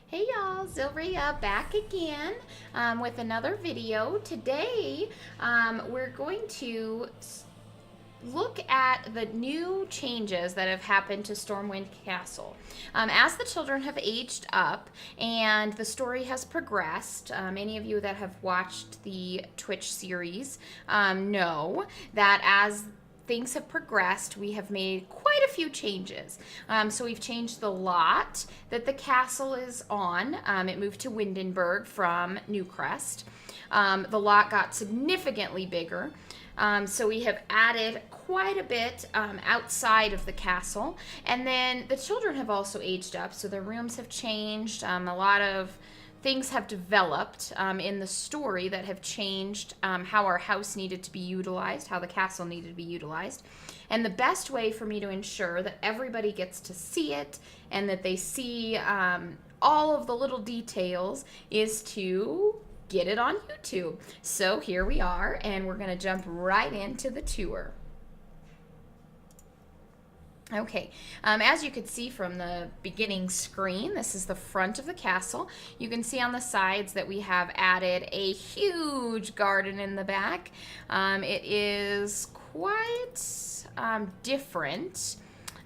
Hey y'all, Zilria back again with another video. Today we're going to look at the new changes that have happened to Stormwind Castle. As the children have aged up and the story has progressed, any of you that have watched the Twitch series know that as things have progressed, we have made quite a few changes. So we've changed the lot that the castle is on. It moved to Windenburg from Newcrest. The lot got significantly bigger. So we have added quite a bit outside of the castle. And then the children have also aged up, so their rooms have changed. A lot of things have developed in the story that have changed how our house needed to be utilized, how the castle needed to be utilized. And the best way for me to ensure that everybody gets to see it and that they see all of the little details is to get it on YouTube. So here we are, and we're going to jump right into the tour. Okay, as you could see from the beginning screen, this is the front of the castle. You can see on the sides that we have added a huge garden in the back. It is quite different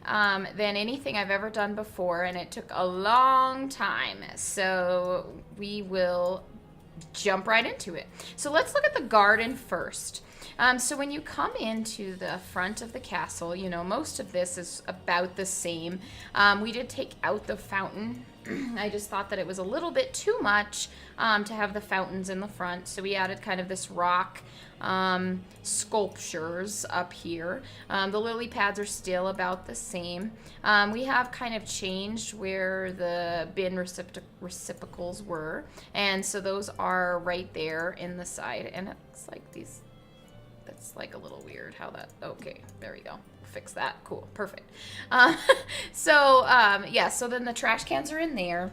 than anything I've ever done before, and it took a long time. So we will jump right into it. So let's look at the garden first. So when you come into the front of the castle, you know, most of this is about the same. We did take out the fountain. I just thought that it was a little bit too much to have the fountains in the front. So we added kind of this rock sculptures up here. The lily pads are still about the same. We have kind of changed where the bin receptacles were. And so those are right there in the side. And it looks like these... That's like a little weird how that, okay, there we go. Fix that. Cool. Perfect. Yeah, so then the trash cans are in there.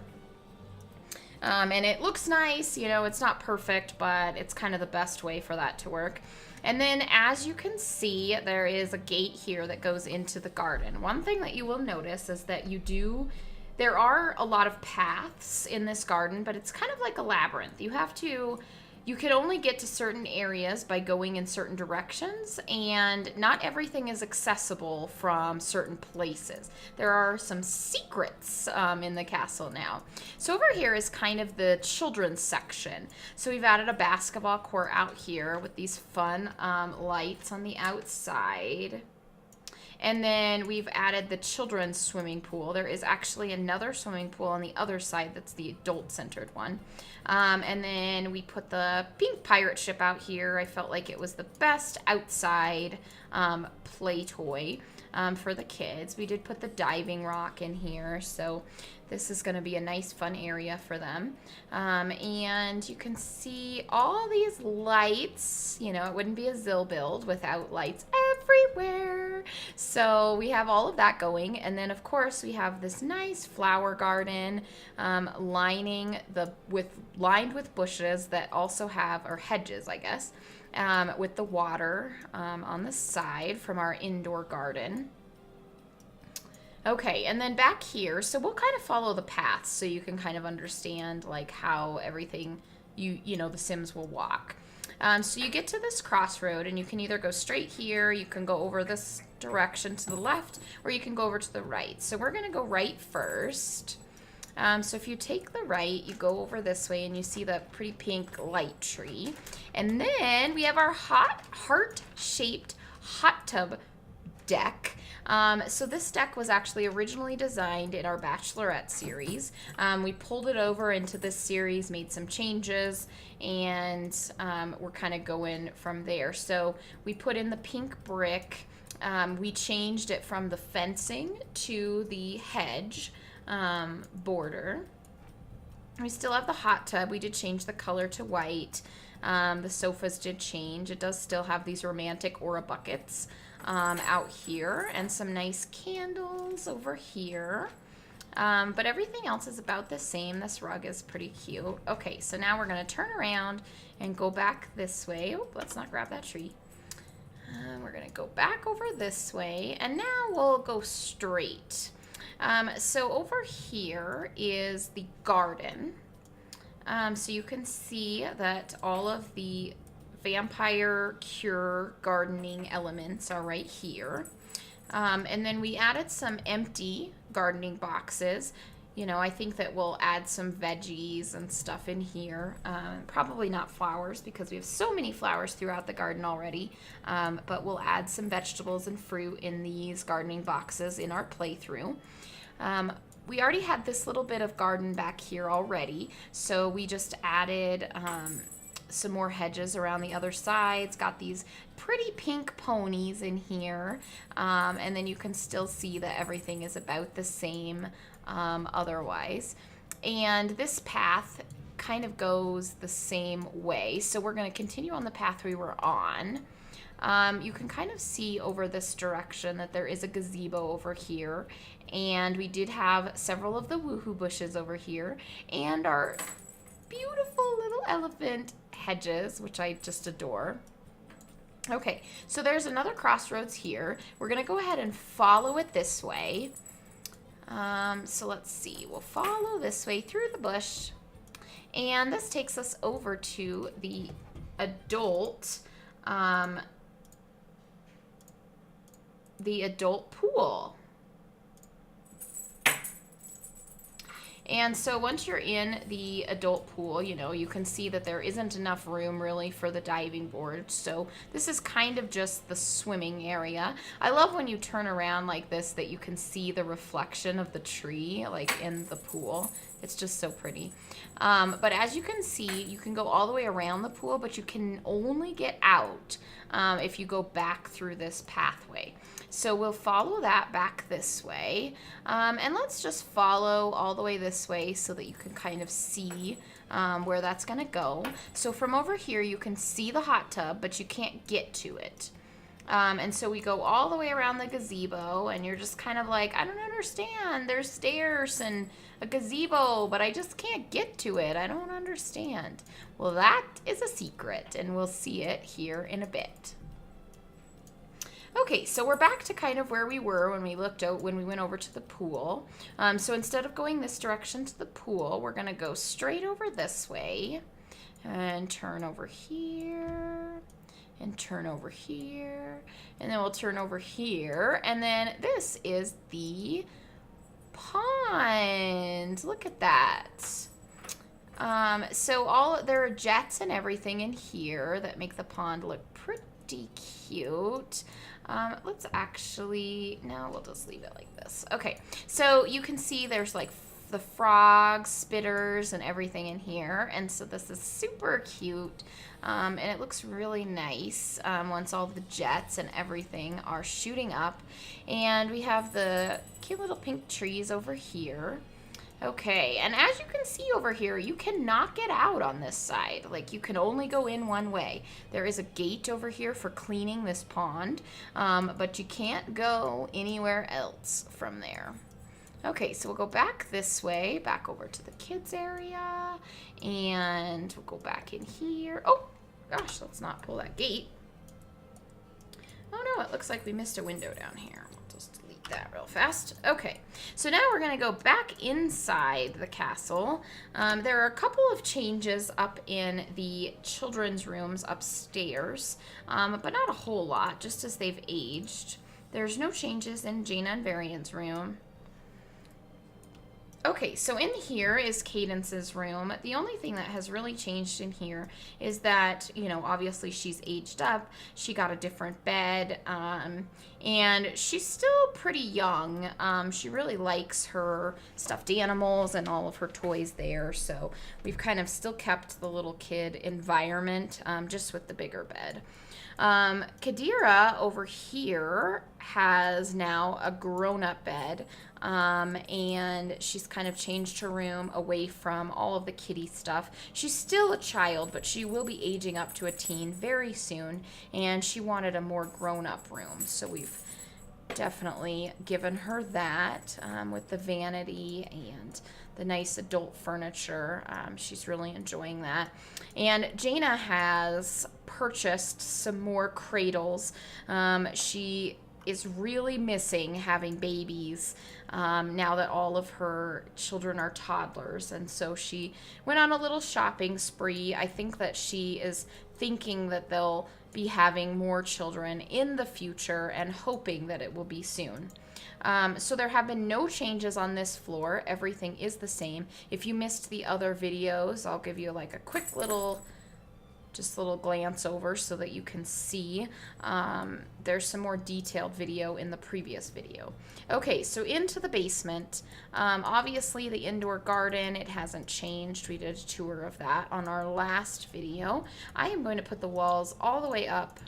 And it looks nice, you know, it's not perfect, but it's kind of the best way for that to work. And then as you can see, there is a gate here that goes into the garden. One thing that you will notice is that there are a lot of paths in this garden, but it's kind of like a labyrinth. You can only get to certain areas by going in certain directions, and not everything is accessible from certain places. There are some secrets in the castle now. So over here is kind of the children's section. So we've added a basketball court out here with these fun lights on the outside. And then we've added the children's swimming pool. There is actually another swimming pool on the other side that's the adult-centered one. And then we put the pink pirate ship out here. I felt like it was the best outside play toy for the kids. We did put the diving rock in here, so this is going to be a nice fun area for them. And you can see all these lights. You know, it wouldn't be a Zill build without lights everywhere. So we have all of that going. And then, of course, we have this nice flower garden lined with bushes that also have, or hedges, I guess, with the water on the side from our indoor garden. Okay, and then back here, so we'll kind of follow the paths so you can kind of understand like how everything, you know, the Sims will walk. So you get to this crossroad and you can either go straight here, you can go over this direction to the left, or you can go over to the right. So we're going to go right first. So if you take the right, you go over this way and you see the pretty pink light tree. And then we have our heart-shaped hot tub deck. So this deck was actually originally designed in our Bachelorette series. We pulled it over into this series, made some changes, and we're kind of going from there. So we put in the pink brick. We changed it from the fencing to the hedge border. We still have the hot tub. We did change the color to white. The sofas did change. It does still have these romantic Aura buckets out here, and some nice candles over here. But everything else is about the same. This rug is pretty cute. Okay, so now we're going to turn around and go back this way. Oh, let's not grab that tree. We're going to go back over this way, and now we'll go straight. So over here is the garden. So you can see that all of the vampire cure gardening elements are right here. And then we added some empty gardening boxes. You know, I think that we'll add some veggies and stuff in here. Probably not flowers because we have so many flowers throughout the garden already. But we'll add some vegetables and fruit in these gardening boxes in our playthrough. We already had this little bit of garden back here already, so we just added some more hedges around the other sides, got these pretty pink ponies in here, and then you can still see that everything is about the same otherwise. And this path kind of goes the same way, so we're going to continue on the path we were on. You can kind of see over this direction that there is a gazebo over here, and we did have several of the woohoo bushes over here, and our beautiful little elephant hedges, which I just adore. Okay, so there's another crossroads here. We're going to go ahead and follow it this way. So let's see. We'll follow this way through the bush, and this takes us over to the adult pool. And so once you're in the adult pool, you know, you can see that there isn't enough room really for the diving board. So this is kind of just the swimming area. I love when you turn around like this that you can see the reflection of the tree like in the pool. It's just so pretty. But as you can see, you can go all the way around the pool, but you can only get out if you go back through this pathway. So we'll follow that back this way. And let's just follow all the way this way so that you can kind of see where that's going to go. So from over here, you can see the hot tub, but you can't get to it. And so we go all the way around the gazebo, and you're just kind of like, I don't understand. There's stairs and a gazebo, but I just can't get to it. I don't understand. Well, that is a secret, and we'll see it here in a bit. Okay, so we're back to kind of where we were when we looked out, when we went over to the pool. So instead of going this direction to the pool, we're going to go straight over this way and turn over here and turn over here, and then we'll turn over here, and then this is the pond. Look at that. So there are jets and everything in here that make the pond look pretty cute. Let's actually, no, we'll just leave it like this. Okay, so you can see there's like the frogs, spitters, and everything in here, and so this is super cute, and it looks really nice once all the jets and everything are shooting up. And we have the cute little pink trees over here. Okay, and as you can see over here, you cannot get out on this side. Like, you can only go in one way. There is a gate over here for cleaning this pond, but you can't go anywhere else from there. Okay, so we'll go back this way, back over to the kids area, and we'll go back in here. Oh, gosh, let's not pull that gate. Oh no, it looks like we missed a window down here. We'll just delete that real fast. Okay, so now we're going to go back inside the castle. There are a couple of changes up in the children's rooms upstairs, but not a whole lot, just as they've aged. There's no changes in Jaina and Varian's room. Okay, so in here is Cadence's room. The only thing that has really changed in here is that, you know, obviously she's aged up. She got a different bed, and she's still pretty young. She really likes her stuffed animals and all of her toys there, so we've kind of still kept the little kid environment, just with the bigger bed. Kadira over here has now a grown-up bed, and she's kind of changed her room away from all of the kitty stuff. She's still a child, but she will be aging up to a teen very soon, and she wanted a more grown-up room, so we've definitely given her that, with the vanity and the nice adult furniture. She's really enjoying that. And Jaina has purchased some more cradles. She is really missing having babies now that all of her children are toddlers. And so she went on a little shopping spree. I think that she is thinking that they'll be having more children in the future and hoping that it will be soon. So there have been no changes on this floor. Everything is the same. If you missed the other videos, I'll give you like a quick little glance over so that you can see. There's some more detailed video in the previous video. Okay, so into the basement. Obviously the indoor garden, it hasn't changed. We did a tour of that on our last video. I am going to put the walls all the way up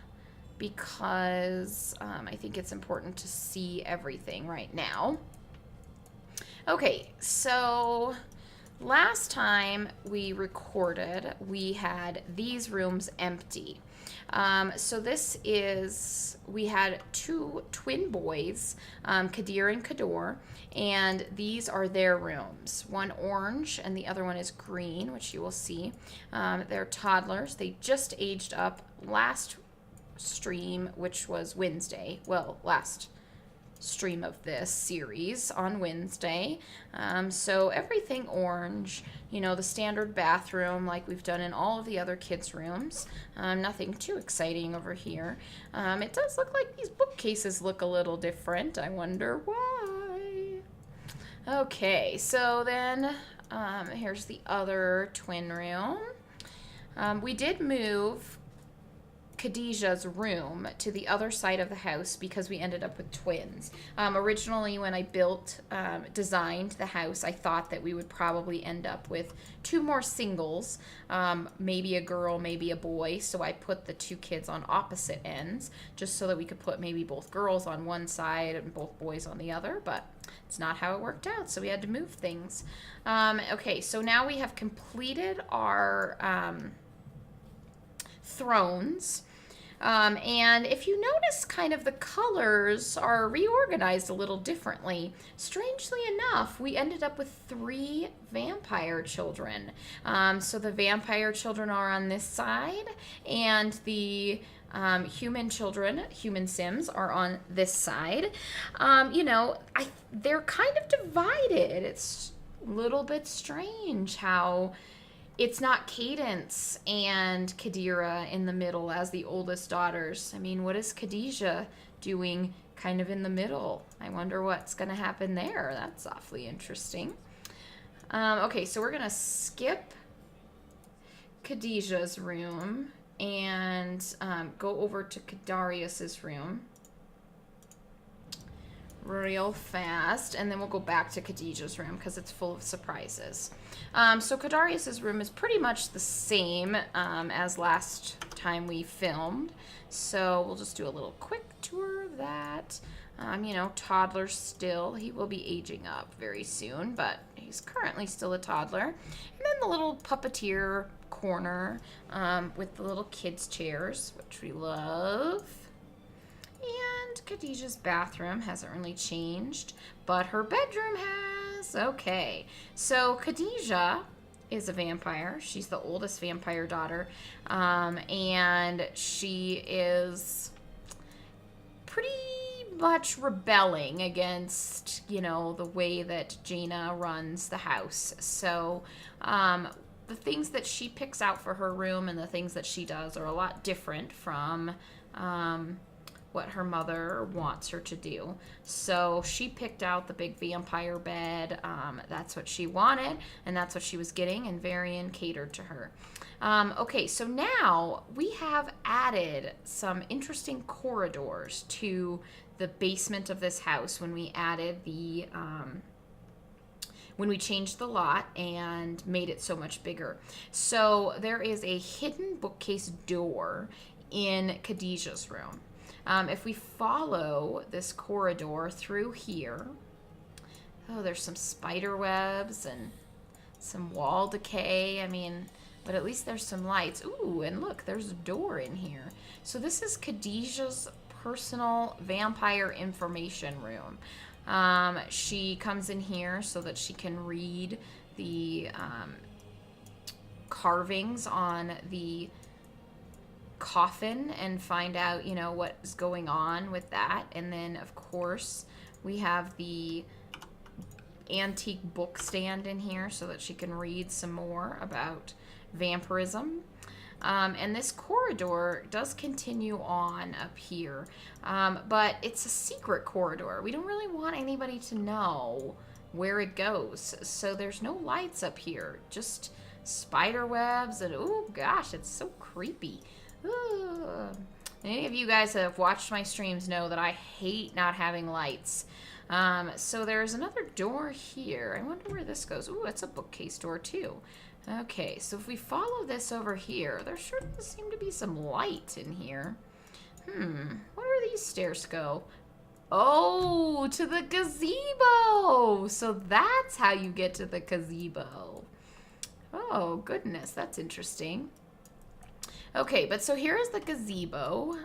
because I think it's important to see everything right now. Okay, so last time we recorded, we had these rooms empty. So this is, we had two twin boys, Kadir and Kador, and these are their rooms. One orange and the other one is green, which you will see. They're toddlers. They just aged up last stream, which was Wednesday. Well, last stream of this series on Wednesday. So everything orange, you know, the standard bathroom like we've done in all of the other kids' rooms. Nothing too exciting over here. It does look like these bookcases look a little different. I wonder why. Okay, so then here's the other twin room. We did move Khadijah's room to the other side of the house because we ended up with twins. Originally, when I designed the house, I thought that we would probably end up with two more singles, maybe a girl, maybe a boy. So I put the two kids on opposite ends just so that we could put maybe both girls on one side and both boys on the other, but it's not how it worked out, so we had to move things. Okay, so now we have completed our thrones. And if you notice, kind of the colors are reorganized a little differently. Strangely enough, we ended up with 3 vampire children. So the vampire children are on this side, and the human children, human Sims, are on this side. You know, they're kind of divided. It's a little bit strange how it's not Cadence and Kadira in the middle as the oldest daughters. I mean, what is Khadijah doing kind of in the middle? I wonder what's going to happen there. That's awfully interesting. Okay, so we're going to skip Khadijah's room and go over to Kadarius's room real fast, and then we'll go back to Khadijah's room because it's full of surprises. So Kadarius's room is pretty much the same as last time we filmed, so we'll just do a little quick tour of that. You know, toddler still. He will be aging up very soon, but he's currently still a toddler. And then the little puppeteer corner with the little kids' chairs, which we love. And Khadijah's bathroom hasn't really changed, but her bedroom has. Okay, so Khadijah is a vampire. She's the oldest vampire daughter, and she is pretty much rebelling against, you know, the way that Jaina runs the house. So the things that she picks out for her room and the things that she does are a lot different from what her mother wants her to do. So she picked out the big vampire bed. That's what she wanted, and that's what she was getting, and Varian catered to her. Okay, so now we have added some interesting corridors to the basement of this house when we added the when we changed the lot and made it so much bigger. So there is a hidden bookcase door in Khadijah's room. If we follow this corridor through here, oh, there's some spider webs and some wall decay. I mean, but at least there's some lights. Ooh, and look, there's a door in here. So this is Khadijah's personal vampire information room. She comes in here so that she can read the carvings on the coffin and find out, you know, what is going on with that. And then, of course, we have the antique book stand in here so that she can read some more about vampirism. And this corridor does continue on up here, but it's a secret corridor. We don't really want anybody to know where it goes, so there's no lights up here, just spider webs, and oh gosh, it's so creepy. Ugh. Any of you guys that have watched my streams know that I hate not having lights. So there's another door here. I wonder where this goes. Ooh, it's a bookcase door too. Okay, so if we follow this over here, there sure does seem to be some light in here. Where do these stairs go? Oh, to the gazebo! So that's how you get to the gazebo. Oh, goodness, that's interesting. Okay, but so here is the gazebo.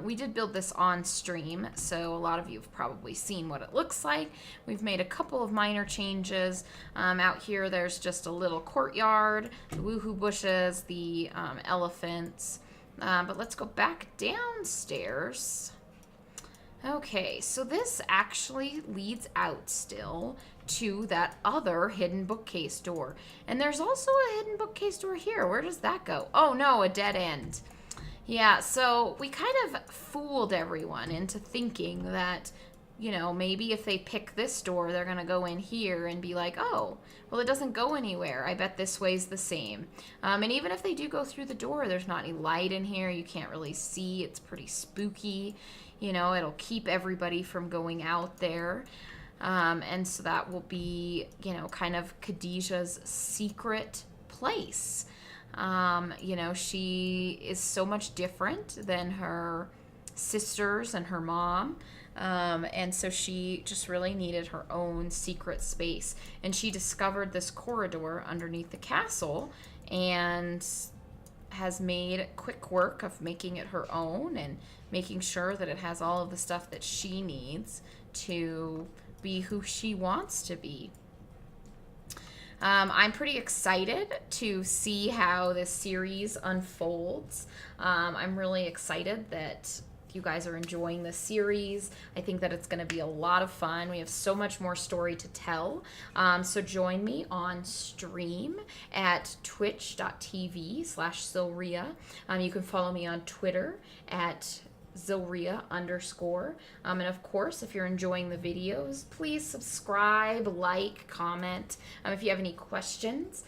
We did build this on stream, so a lot of you have probably seen what it looks like. We've made a couple of minor changes. Out here, there's just a little courtyard, the woohoo bushes, the elephants. But let's go back downstairs. Okay, so this actually leads out still to that other hidden bookcase door. And there's also a hidden bookcase door here. Where does that go? Oh no, a dead end. Yeah, so we kind of fooled everyone into thinking that, you know, maybe if they pick this door, they're gonna go in here and be like, oh, well, it doesn't go anywhere. I bet this way's the same. And even if they do go through the door, there's not any light in here. You can't really see. It's pretty spooky. You know, it'll keep everybody from going out there. And so that will be, you know, kind of Khadijah's secret place. You know, she is so much different than her sisters and her mom. And so she just really needed her own secret space. And she discovered this corridor underneath the castle and has made quick work of making it her own and making sure that it has all of the stuff that she needs to be who she wants to be. I'm pretty excited to see how this series unfolds. I'm really excited that you guys are enjoying this series. I think that it's going to be a lot of fun. We have so much more story to tell. So join me on stream at twitch.tv/Zilria. You can follow me on Twitter at Zilria_. And of course, if you're enjoying the videos, please subscribe, like, comment. If you have any questions,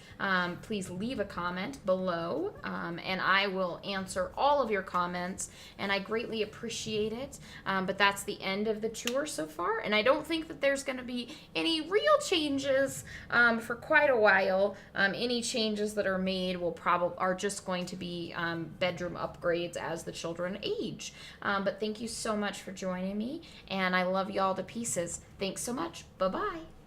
please leave a comment below, and I will answer all of your comments, and I greatly appreciate it. But that's the end of the tour so far, and I don't think that there's going to be any real changes for quite a while. Any changes that are made are just going to be bedroom upgrades as the children age. But thank you so much for joining me, and I love y'all to pieces. Thanks so much. Bye-bye.